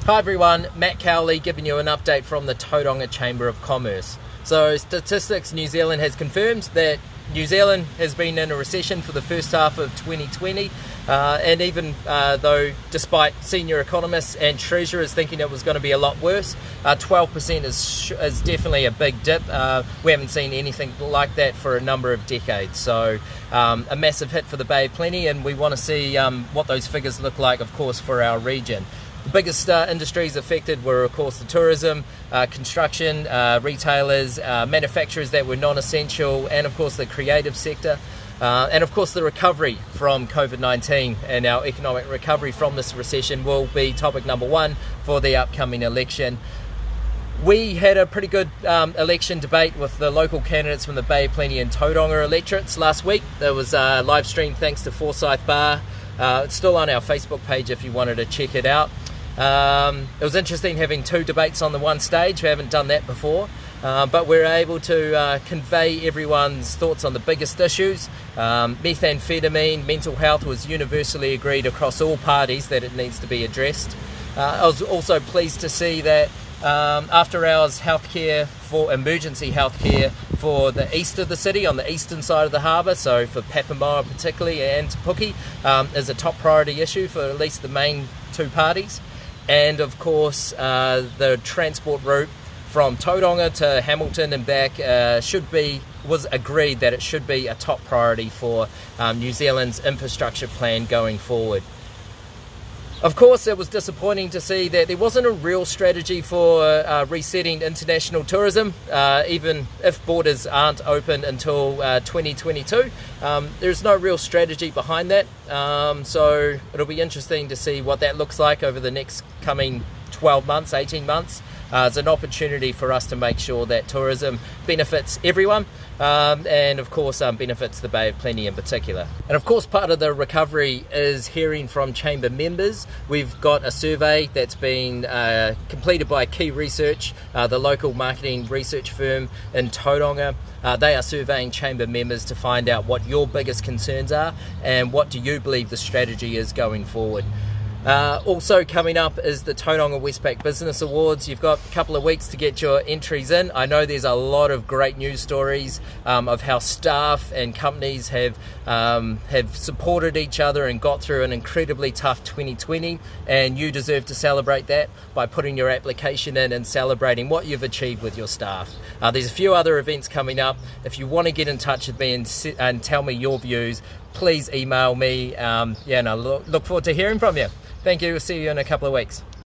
Hi everyone, Matt Cowley giving you an update from the Tauranga Chamber of Commerce. So Statistics New Zealand has confirmed that New Zealand has been in a recession for the first half of 2020, and even though despite senior economists and treasurers thinking it was going to be a lot worse, 12% is definitely a big dip. We haven't seen anything like that for a number of decades, so a massive hit for the Bay of Plenty, and we want to see what those figures look like, of course, for our region. The biggest industries affected were, of course, the tourism, construction, retailers, manufacturers that were non-essential, and, of course, the creative sector. And, of course, the recovery from COVID-19 and our economic recovery from this recession will be topic number one for the upcoming election. We had a pretty good election debate with the local candidates from the Bay of Plenty and Tauranga electorates last week. There was a live stream thanks to Forsyth Bar. It's still on our Facebook page if you wanted to check it out. It was interesting having two debates on the one stage. We haven't done that before, but we're able to convey everyone's thoughts on the biggest issues. Methamphetamine, mental health was universally agreed across all parties that it needs to be addressed. I was also pleased to see that after hours healthcare for emergency healthcare for the east of the city, on the eastern side of the harbour, so for Papamoa particularly and Te Puke, is a top priority issue for at least the main two parties. And of course the transport route from Tauranga to Hamilton and back was agreed that it should be a top priority for New Zealand's infrastructure plan going forward. Of course, it was disappointing to see that there wasn't a real strategy for resetting international tourism, even if borders aren't open until 2022. There's no real strategy behind that, so it'll be interesting to see what that looks like over the next coming 12 months, 18 months. It's an opportunity for us to make sure that tourism benefits everyone, and of course benefits the Bay of Plenty in particular. And of course part of the recovery is hearing from chamber members. We've got a survey that's been completed by Key Research, the local marketing research firm in Tauranga. They are surveying chamber members to find out what your biggest concerns are and what do you believe the strategy is going forward. Also coming up is the Tauranga Westpac Business Awards. You've got a couple of weeks to get your entries in. I know there's a lot of great news stories of how staff and companies have supported each other and got through an incredibly tough 2020, and you deserve to celebrate that by putting your application in and celebrating what you've achieved with your staff. There's a few other events coming up. If you want to get in touch with me and tell me your views, please email me, and I look forward to hearing from you. Thank you. We'll see you in a couple of weeks.